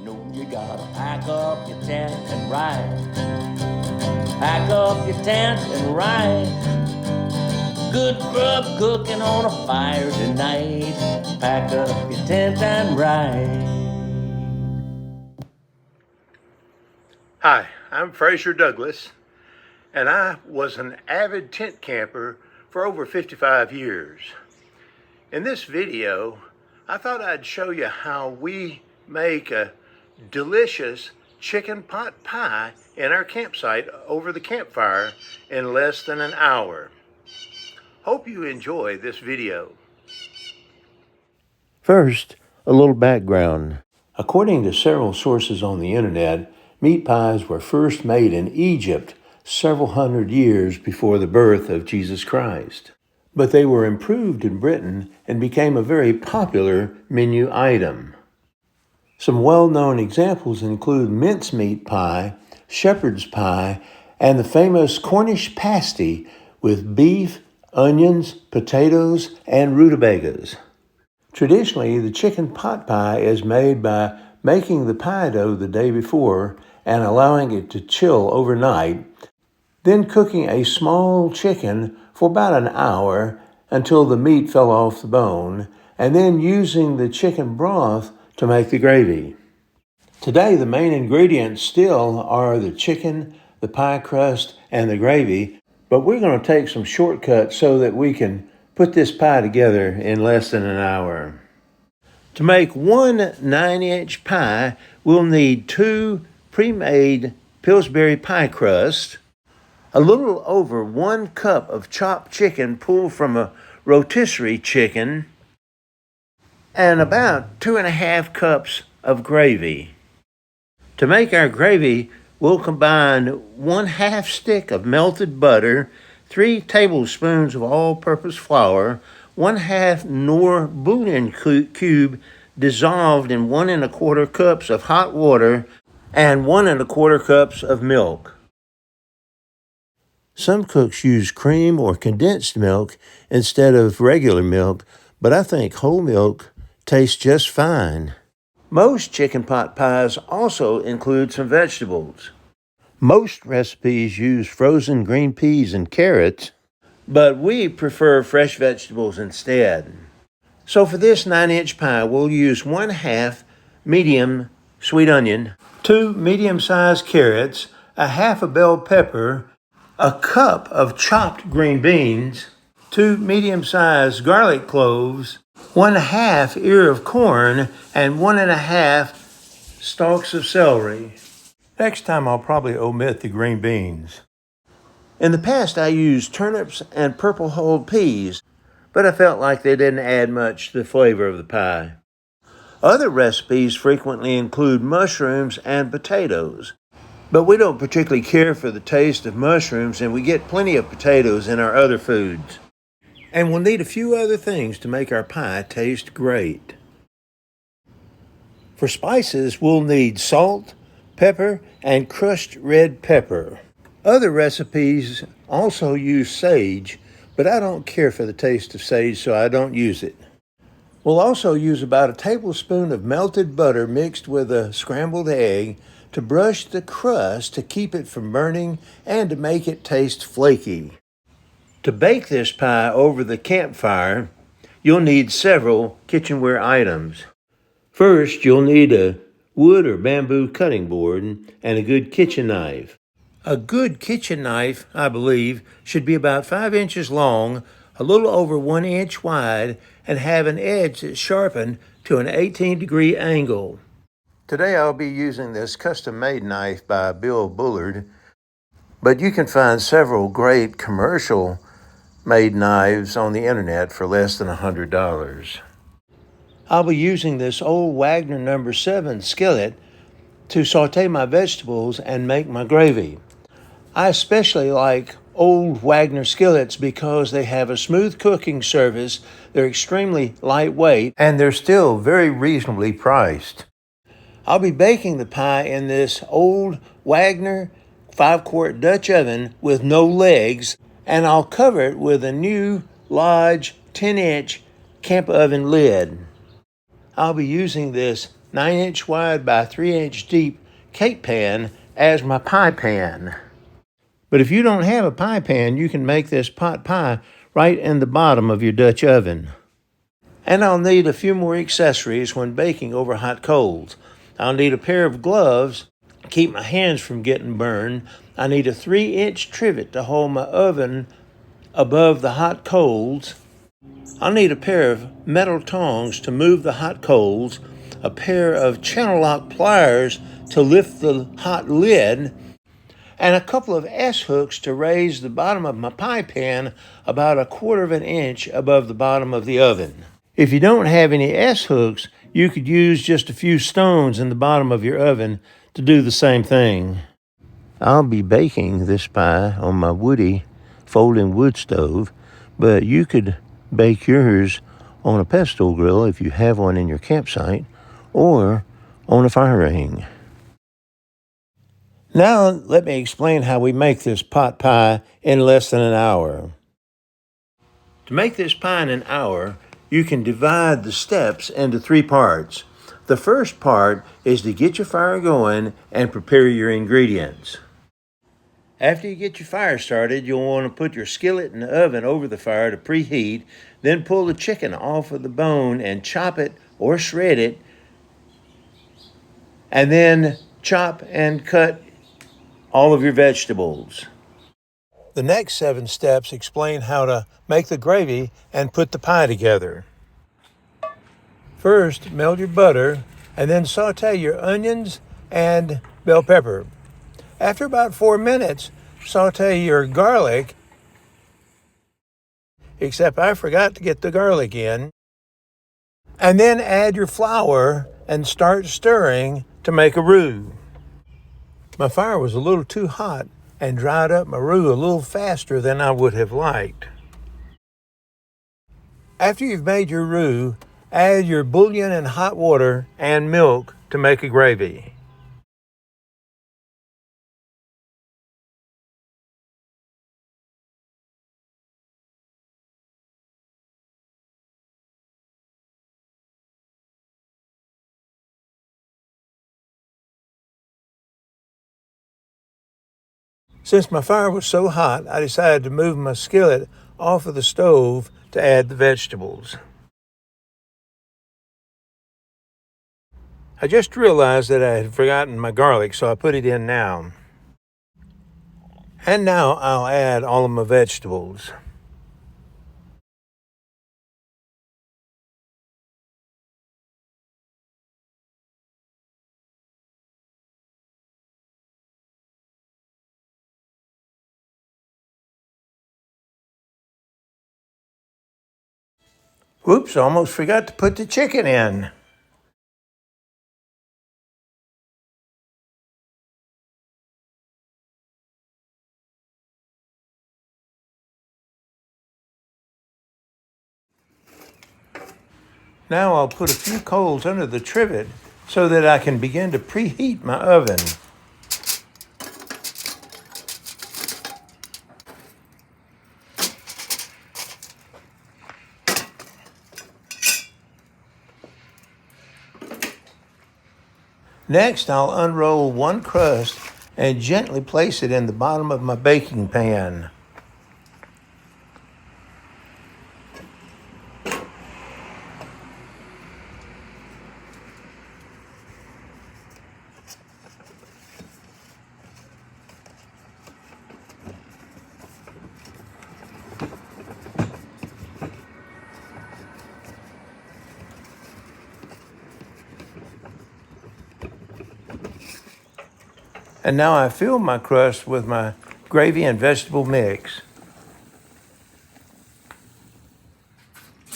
know you gotta pack up your tent and ride. Pack up your tent and ride. Good grub cooking on a fire tonight. Pack up your tent and ride. Hi, I'm Fraser Douglas, and I was an avid tent camper for over 55 years. In this video, I thought I'd show you how we make a delicious chicken pot pie in our campsite over the campfire in less than an hour. Hope you enjoy this video. First, a little background. According to several sources on the internet, meat pies were first made in Egypt several hundred years before the birth of Jesus Christ. But they were improved in Britain and became a very popular menu item. Some well-known examples include mincemeat pie, shepherd's pie, and the famous Cornish pasty with beef, onions, potatoes, and rutabagas. Traditionally, the chicken pot pie is made by making the pie dough the day before and allowing it to chill overnight, then cooking a small chicken for about an hour until the meat fell off the bone, and then using the chicken broth to make the gravy. Today, the main ingredients still are the chicken, the pie crust, and the gravy, but we're going to take some shortcuts so that we can put this pie together in less than an hour. To make one 9-inch pie, we'll need 2 pre-made Pillsbury pie crusts, a little over 1 cup of chopped chicken pulled from a rotisserie chicken, and about 2.5 cups of gravy. To make our gravy, we'll combine 1/2 stick of melted butter, 3 tablespoons of all-purpose flour, 1/2 Knorr bouillon cube dissolved in 1 1/4 cups of hot water, and 1 1/4 cups of milk. Some cooks use cream or condensed milk instead of regular milk, but I think whole milk tastes just fine. Most chicken pot pies also include some vegetables. Most recipes use frozen green peas and carrots, but we prefer fresh vegetables instead. So for this 9-inch pie, we'll use 1/2 medium sweet onion, 2 medium-sized carrots, 1/2 bell pepper, a cup of chopped green beans, 2 medium-sized garlic cloves, 1/2 ear of corn, and 1 1/2 stalks of celery. Next time I'll probably omit the green beans. In the past I used turnips and purple-hulled peas, but I felt like they didn't add much to the flavor of the pie. Other recipes frequently include mushrooms and potatoes, but we don't particularly care for the taste of mushrooms, and we get plenty of potatoes in our other foods. And we'll need a few other things to make our pie taste great. For spices, we'll need salt, pepper, and crushed red pepper. Other recipes also use sage, but I don't care for the taste of sage, so I don't use it. We'll also use about a tablespoon of melted butter mixed with a scrambled egg to brush the crust to keep it from burning and to make it taste flaky. To bake this pie over the campfire, you'll need several kitchenware items. First, you'll need a wood or bamboo cutting board and a good kitchen knife. A good kitchen knife, I believe, should be about 5 inches long, a little over 1 inch wide, and have an edge that's sharpened to an 18-degree angle. Today I'll be using this custom-made knife by Bill Bullard, but you can find several great commercial-made knives on the internet for less than $100. I'll be using this old Wagner No. 7 skillet to saute my vegetables and make my gravy. I especially like old Wagner skillets because they have a smooth cooking surface, they're extremely lightweight, and they're still very reasonably priced. I'll be baking the pie in this old Wagner 5-quart Dutch oven with no legs, and I'll cover it with a new Lodge 10-inch camp oven lid. I'll be using this 9-inch wide by 3-inch deep cake pan as my pie pan. But if you don't have a pie pan, you can make this pot pie right in the bottom of your Dutch oven. And I'll need a few more accessories when baking over hot coals. I'll need a pair of gloves to keep my hands from getting burned. I need a 3-inch trivet to hold my oven above the hot coals. I'll need a pair of metal tongs to move the hot coals, a pair of channel lock pliers to lift the hot lid, and a couple of S-hooks to raise the bottom of my pie pan about 1/4 inch above the bottom of the oven. If you don't have any S-hooks, you could use just a few stones in the bottom of your oven to do the same thing. I'll be baking this pie on my woody folding wood stove, but you could bake yours on a pestle grill if you have one in your campsite, or on a fire ring. Now let me explain how we make this pot pie in less than an hour. To make this pie in an hour, you can divide the steps into 3 parts. The first part is to get your fire going and prepare your ingredients. After you get your fire started, you'll want to put your skillet in the oven over the fire to preheat, then pull the chicken off of the bone and chop it or shred it, and then chop and cut all of your vegetables. The next 7 steps explain how to make the gravy and put the pie together. First, melt your butter and then saute your onions and bell pepper. After about 4 minutes, saute your garlic, except I forgot to get the garlic in, and then add your flour and start stirring to make a roux. My fire was a little too hot and dried up my roux a little faster than I would have liked. After you've made your roux, add your bouillon and hot water and milk to make a gravy. Since my fire was so hot, I decided to move my skillet off of the stove to add the vegetables. I just realized that I had forgotten my garlic, so I put it in now. And now I'll add all of my vegetables. Whoops, almost forgot to put the chicken in. Now I'll put a few coals under the trivet so that I can begin to preheat my oven. Next, I'll unroll 1 crust and gently place it in the bottom of my baking pan. And now I fill my crust with my gravy and vegetable mix.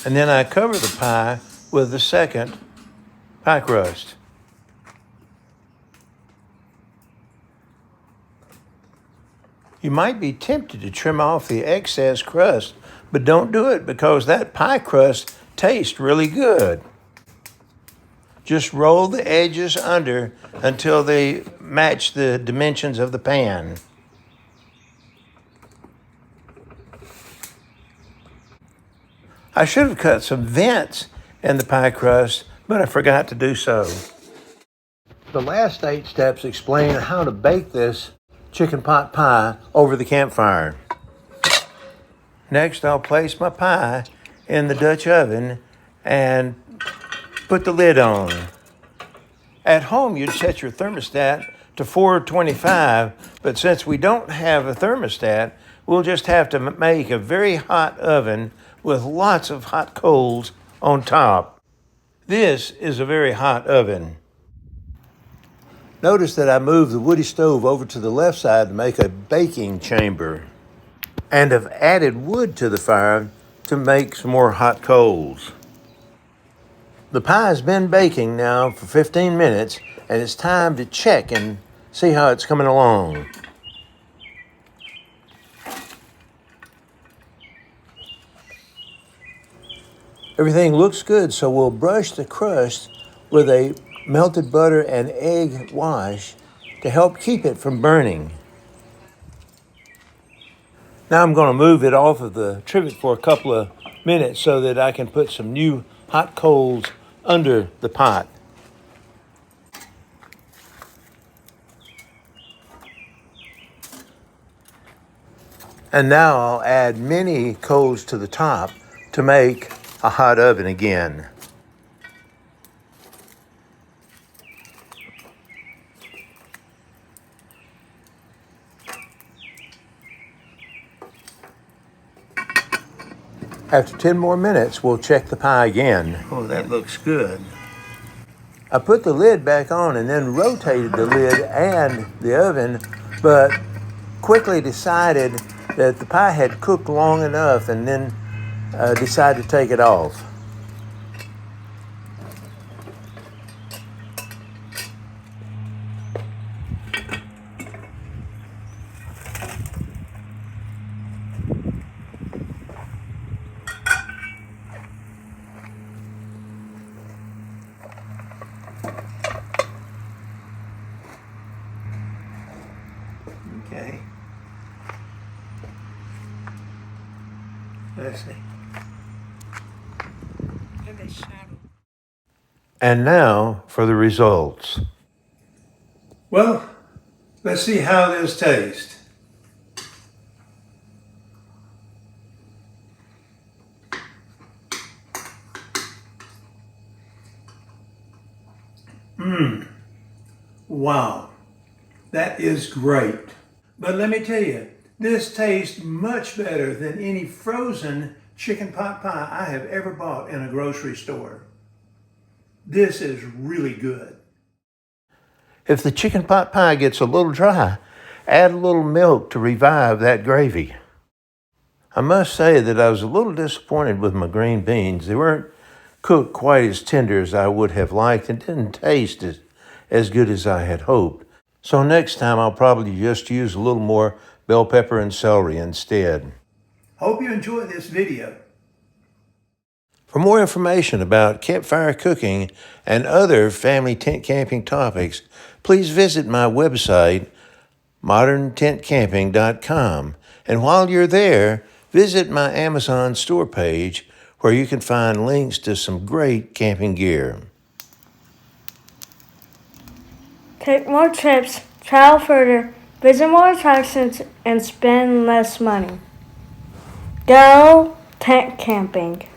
And then I cover the pie with the second pie crust. You might be tempted to trim off the excess crust, but don't do it because that pie crust tastes really good. Just roll the edges under until they match the dimensions of the pan. I should have cut some vents in the pie crust, but I forgot to do so. The last 8 steps explain how to bake this chicken pot pie over the campfire. Next, I'll place my pie in the Dutch oven and put the lid on. At home, you'd set your thermostat to 425, but since we don't have a thermostat, we'll just have to make a very hot oven with lots of hot coals on top. This is a very hot oven. Notice that I moved the woody stove over to the left side to make a baking chamber, and have added wood to the fire to make some more hot coals. The pie's been baking now for 15 minutes, and it's time to check and see how it's coming along. Everything looks good, so we'll brush the crust with a melted butter and egg wash to help keep it from burning. Now I'm going to move it off of the trivet for a couple of minutes so that I can put some new hot coals under the pot. And now I'll add many coals to the top to make a hot oven again. After 10 more minutes, we'll check the pie again. Oh, that looks good. I put the lid back on and then rotated the lid and the oven, but quickly decided that the pie had cooked long enough and then decided to take it off. Okay. Let's see. And now for the results. Well, let's see how this tastes. Wow, that is great. But let me tell you, this tastes much better than any frozen chicken pot pie I have ever bought in a grocery store. This is really good. If the chicken pot pie gets a little dry, add a little milk to revive that gravy. I must say that I was a little disappointed with my green beans. They weren't cooked quite as tender as I would have liked and didn't taste as good as I had hoped. So next time I'll probably just use a little more bell pepper and celery instead. Hope you enjoyed this video. For more information about campfire cooking and other family tent camping topics, please visit my website, moderntentcamping.com. And while you're there, visit my Amazon store page where you can find links to some great camping gear. Take more trips, travel further, visit more attractions, and spend less money. Go tent camping.